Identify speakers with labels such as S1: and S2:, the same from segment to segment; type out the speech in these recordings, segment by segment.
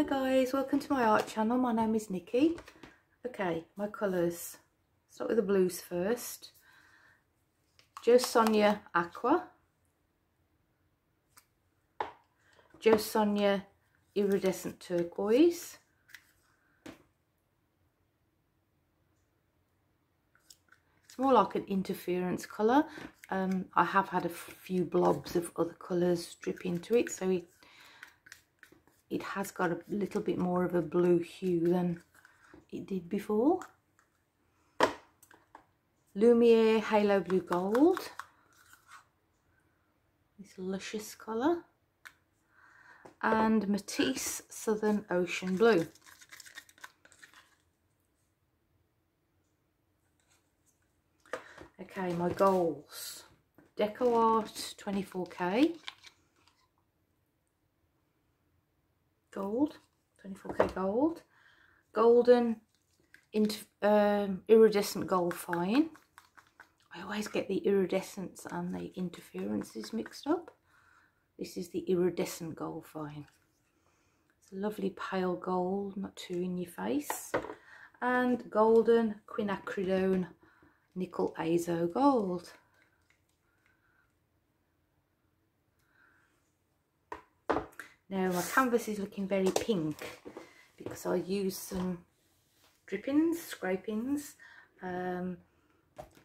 S1: Hi guys, welcome to my art channel. My name is Nikki. Okay, my colours. Start with the blues first. Jo Sonja Aqua, Jo Sonja Iridescent Turquoise, it's more like an interference colour. I have had a few blobs of other colours drip into it, so it has got a little bit more of a blue hue than it did before. Lumiere Halo Blue Gold, this luscious colour, and Matisse Southern Ocean Blue. Okay, my goals. Deco Art 24K gold, 24K gold, golden iridescent gold fine. I always get the iridescence and the interferences mixed up. This is the iridescent gold fine. It's a lovely pale gold, not too in your face. And golden quinacridone nickel azo gold. Now my canvas is looking very pink because I used some drippings, scrapings, and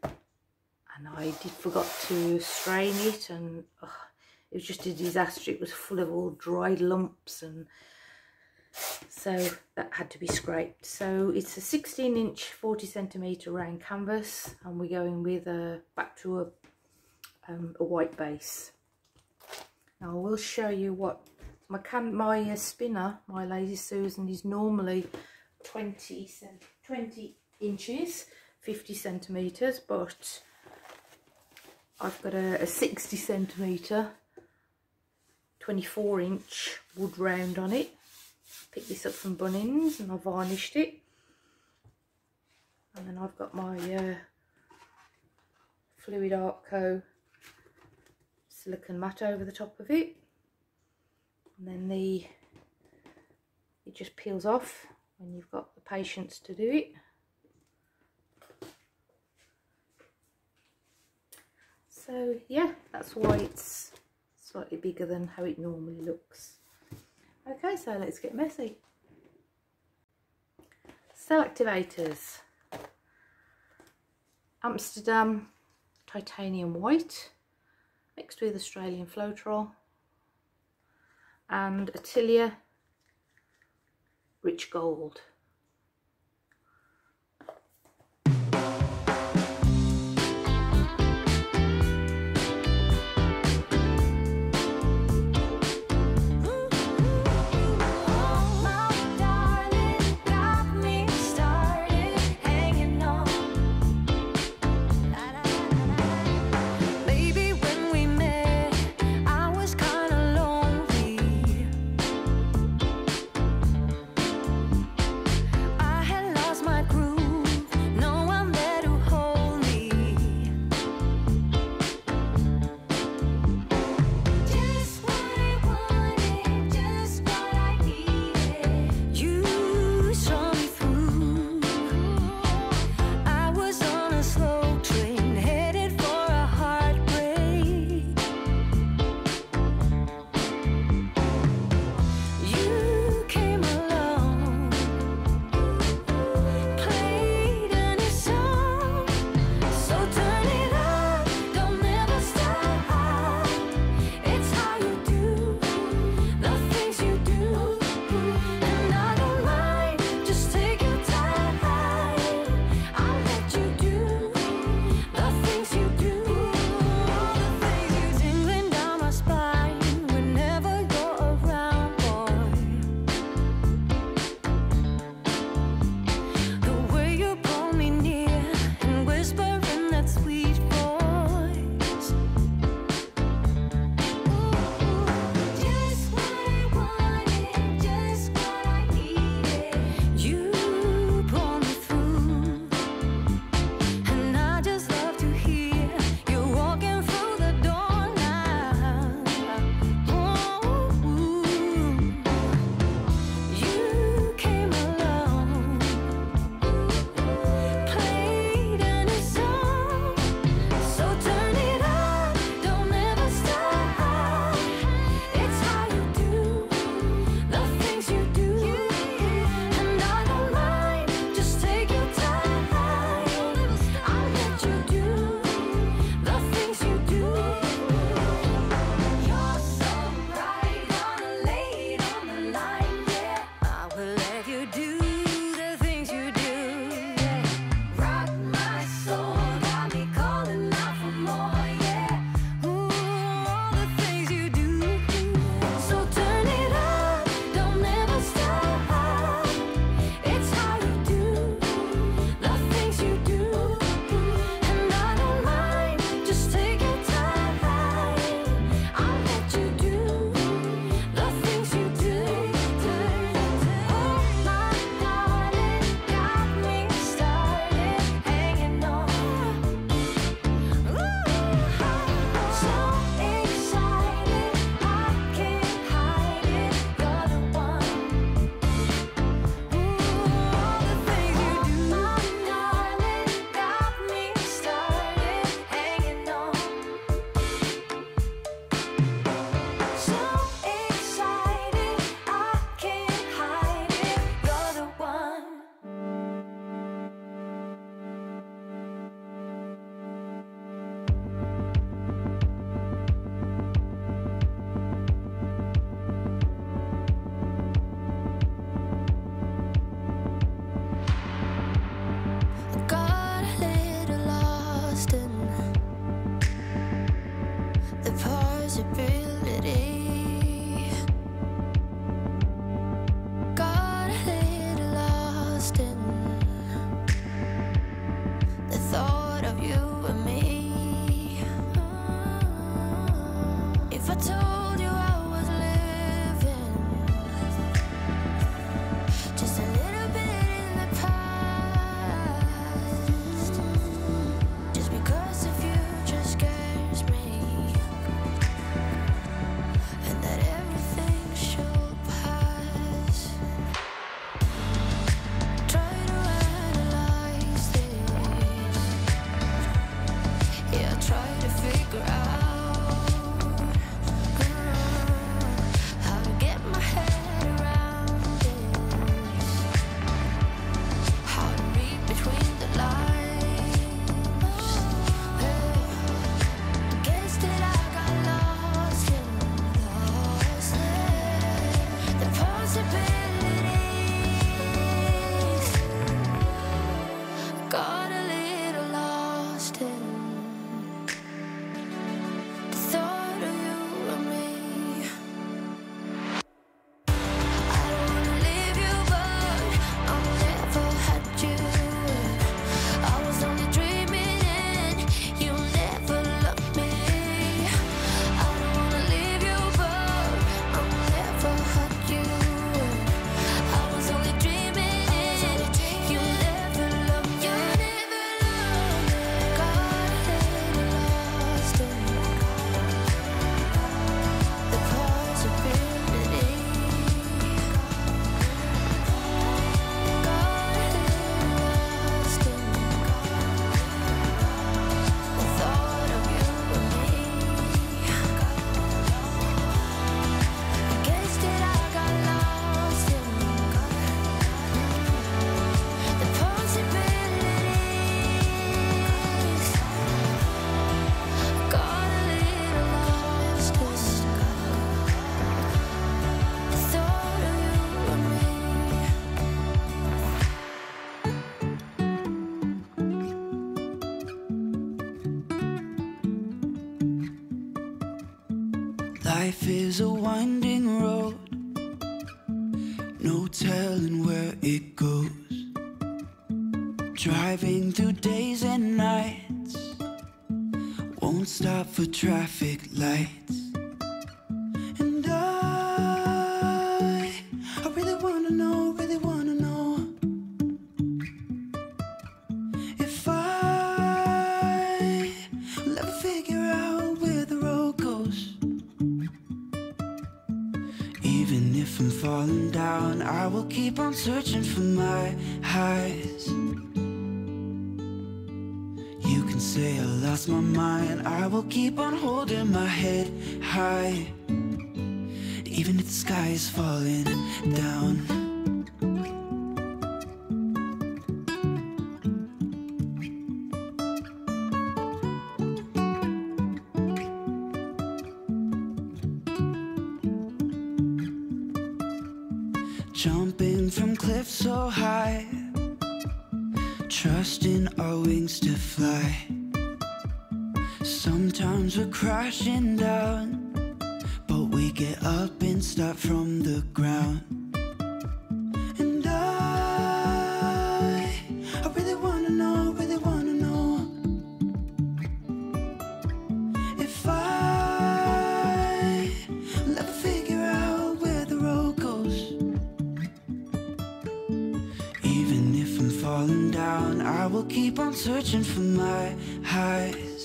S1: I forgot to strain it, and it was just a disaster. It was full of all dried lumps, and so that had to be scraped. So it's a 16-inch 40cm round canvas, and we're going with back to a white base. Now I will show you what my spinner, my Lazy Susan, is normally 20 inches, 50 centimeters, but I've got a 60 centimeter 24-inch wood round on it. Picked this up from Bunnings and I varnished it, and then I've got my Fluid Art Co silicone mat over the top of it, and then it just peels off when you've got the patience to do it. So yeah, that's why it's slightly bigger than how it normally looks. Okay, so let's get messy. Cell activators. Amsterdam Titanium White mixed with Australian Floetrol, and Atelier Rich Gold.
S2: Life is a winding road, no telling where it goes. Driving through days and nights, won't stop for traffic lights. And I really wanna know, if I will ever figure out where the road goes. Even if I'm falling down, I will keep on searching for my highs. You can say I lost my mind, I will keep on holding my head high. Even if the sky is falling down. Jumping from cliffs so high, trusting our wings to fly. Sometimes we're crashing down, but we get up and start from the ground. And I really wanna know, if I will ever figure out where the road goes. Even if I'm falling down, I will keep on searching for my highs.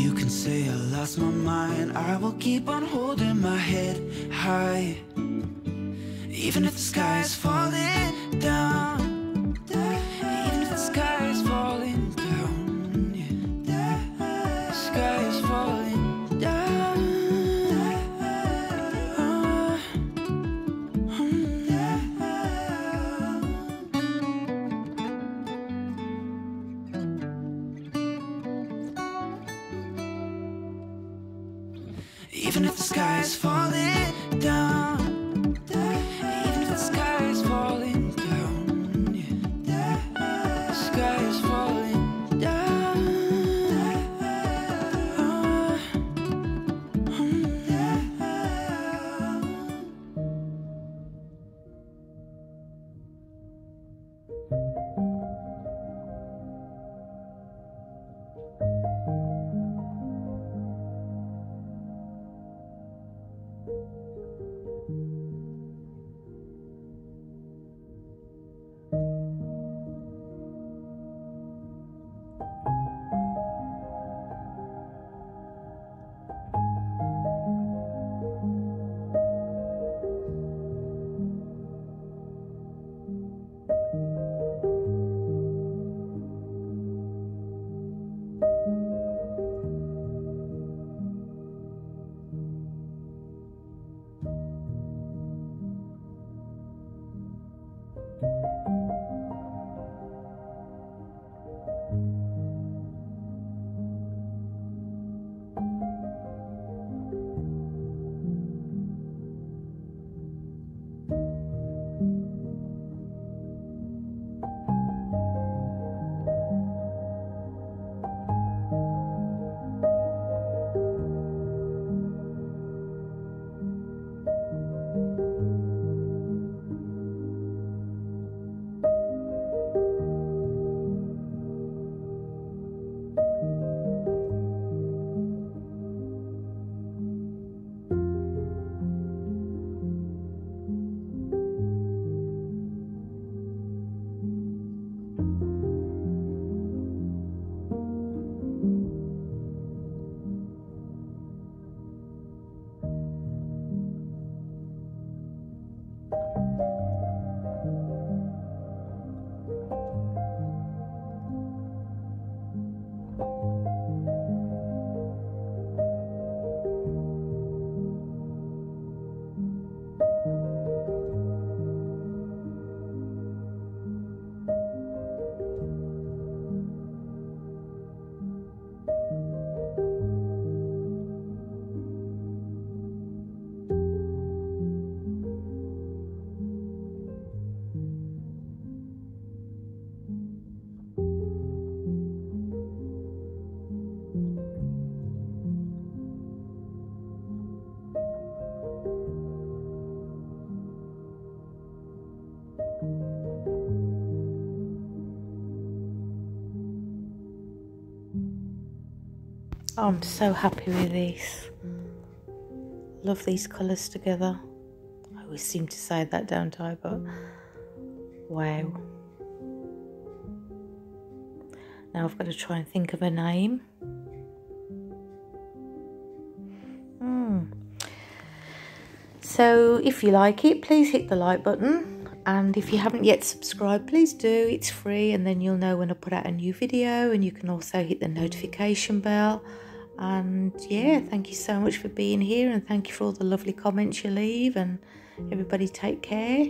S2: You can say I lost my mind, I will keep on holding my head high. Even if the sky is falling down, even if the sky is falling down, yeah. The sky is falling down. Even if the sky is falling down, even if the sky is falling down, yeah. The sky is falling down.
S1: Oh, I'm so happy with this. Love these colours together. I always seem to say that, don't I? But wow. Now I've got to try and think of a name. So if you like it, please hit the like button. And if you haven't yet subscribed, please do. It's free, and then you'll know when I put out a new video, and you can also hit the notification bell. And yeah, thank you so much for being here, and thank you for all the lovely comments you leave. And everybody take care,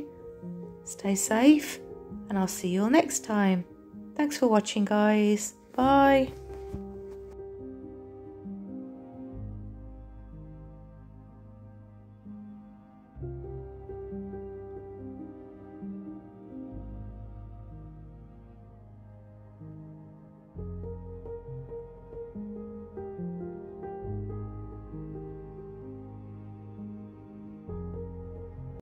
S1: stay safe, and I'll see you all next time. Thanks for watching, guys. Bye.